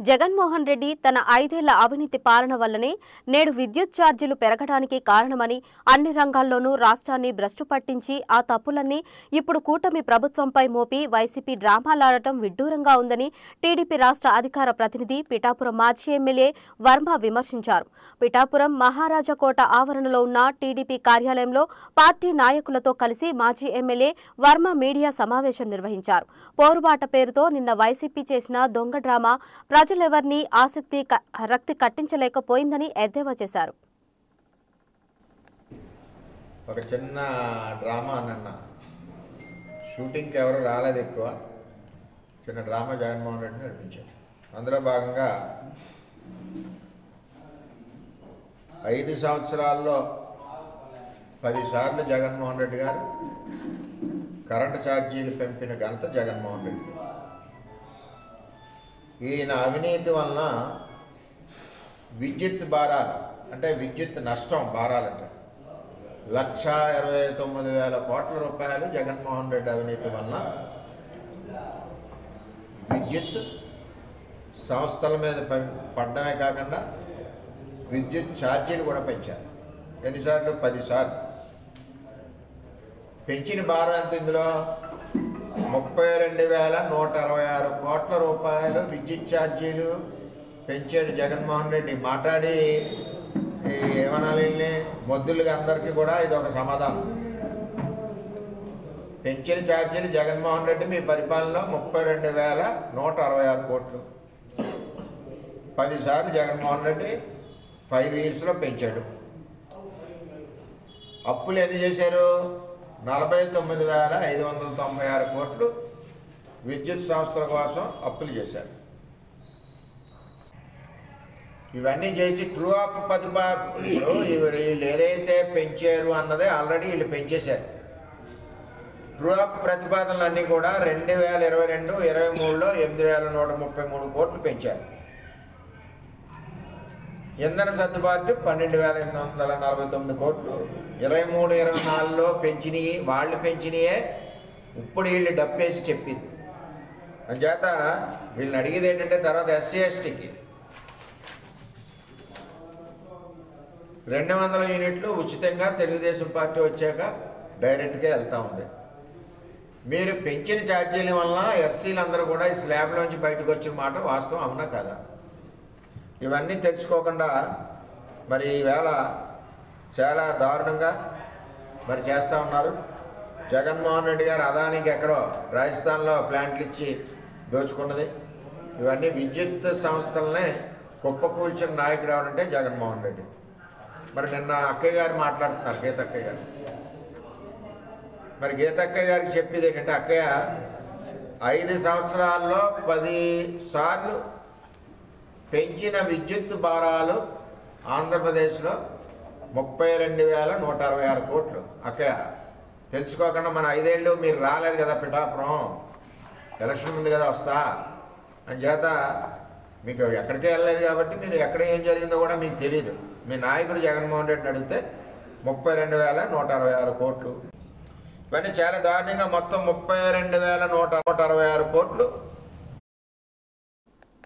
జగన్మోహన్ రెడ్డి తన 5 ఏళ్ల అవినీతి పాలన వల్లనే నేడు విద్యుత్ ఛార్జీలు పెరగడానికి కారణమని, అన్ని రంగాల్లోనూ రాష్ట్రాన్ని భ్రష్టు పట్టించి ఆ తప్పులన్నీ ఇప్పుడు కూటమి ప్రభుత్వంపై మోపి వైసీపీ డ్రామాలాడటం విడ్డూరంగా ఉందని టీడీపీ రాష్ట్ర అధికార ప్రతినిధి పిఠాపురం మాజీ ఎమ్మెల్యే వర్మ విమర్శించారు. పిఠాపురం మహారాజాకోట ఆవరణలో ఉన్న టీడీపీ కార్యాలయంలో పార్టీ నాయకులతో కలిసి మాజీ ఎమ్మెల్యే వర్మ మీడియా సమావేశం నిర్వహించారు. పోరుబాట పేరుతో నిన్న వైసీపీ చేసిన దొంగ డ్రామా ప్రజలెవర్నీ రక్తి కట్టించలేకపోయిందని ఎద్దేవా చేశారు. ఒక చిన్న డ్రామా అన్న షూటింగ్కి ఎవరు రాలేదు, ఎక్కువ చిన్న డ్రామా జగన్మోహన్ రెడ్డి నడిపించారు. అందులో భాగంగా 5 సంవత్సరాల్లో 10 సార్లు జగన్మోహన్ రెడ్డి గారు కరెంటు ఛార్జీలు పెంపిన ఘనత జగన్మోహన్ రెడ్డి. ఈయన అవినీతి వలన విద్యుత్ భారాలు అంటే విద్యుత్ నష్టం భారాలంటే 1,29,000 కోట్ల రూపాయలు జగన్మోహన్ రెడ్డి అవినీతి వలన విద్యుత్ సంస్థల మీద పడ్డమే కాకుండా విద్యుత్ ఛార్జీలు కూడా పెంచారు. ఎన్నిసార్లు? 10 సార్లు పెంచిన భారం ఎంత? ఇందులో 32,166 కోట్ల రూపాయలు విద్యుత్ ఛార్జీలు పెంచాడు జగన్మోహన్ రెడ్డి. మాట్లాడి ఏమనాలి, మొద్దులుగా అందరికీ కూడా ఇది ఒక సమాధానం. పెంచిన ఛార్జీలు జగన్మోహన్ రెడ్డి మీ పరిపాలనలో 32,166 కోట్లు. 10 సార్లు జగన్మోహన్ రెడ్డి 5 ఇయర్స్లో పెంచాడు. అప్పులు ఎన్ని చేశారు? 49,596 కోట్లు విద్యుత్ సంస్థల కోసం అప్పులు చేశారు. ఇవన్నీ చేసి ట్రూ ఆఫ్ ఇప్పుడు వీళ్ళు ఏదైతే పెంచారు అన్నదే ఆల్రెడీ వీళ్ళు పెంచేశారు. ట్రూ ఆఫ్ ప్రతిపాదనలన్నీ కూడా 2022-23లో 8,133 కోట్లు పెంచారు. ఇంధన సర్దుబాటు 12,849 కోట్లు. 23-24లో పెంచినవి వాళ్ళు పెంచినయే ఇప్పుడు వీళ్ళు డబ్బేసి చెప్పింది. అందుచేత వీళ్ళని అడిగేది ఏంటంటే తర్వాత SC/STకి 200 యూనిట్లు ఉచితంగా తెలుగుదేశం పార్టీ వచ్చాక డైరెక్ట్గా వెళ్తూ ఉంది. మీరు పెంచిన ఛార్జీల వలన ఎస్సీలందరూ కూడా ఈ స్లాబ్లోంచి బయటకు వచ్చిన మాట వాస్తవం, అవునా కదా? ఇవన్నీ తెలుసుకోకుండా మరి ఈవేళ చాలా దారుణంగా మరి చేస్తూ ఉన్నారు. జగన్మోహన్ రెడ్డి గారు అదానికి ఎక్కడో రాజస్థాన్లో ప్లాంట్లు ఇచ్చి దోచుకున్నది. ఇవన్నీ విద్యుత్ సంస్థలనే కుప్పకూల్చిన నాయకుడు ఎవరంటే జగన్మోహన్ రెడ్డి. మరి నిన్న అక్కయ్య గారు మాట్లాడుతున్నారు, గీతక్కయ్య గారు. మరి గీతక్కయ్య గారికి చెప్పేది ఏంటంటే, అక్కయ్య 5 సంవత్సరాల్లో 10 సార్లు పెంచిన విద్యుత్ భారాలు ఆంధ్రప్రదేశ్లో 32,166 కోట్లు. అక్కయ్య తెలుసుకోకుండా మన 5 ఏళ్ళు మీరు రాలేదు కదా పిఠాపురం, ఎలక్షన్ ఉంది కదా వస్తా అని చేత మీకు ఎక్కడికే వెళ్ళలేదు కాబట్టి మీరు ఎక్కడ ఏం జరిగిందో కూడా మీకు తెలియదు. మీ నాయకుడు జగన్మోహన్ రెడ్డిని అడిగితే 32,166 కోట్లు. ఇవన్నీ చాలా దారుణంగా మొత్తం 32,166 కోట్లు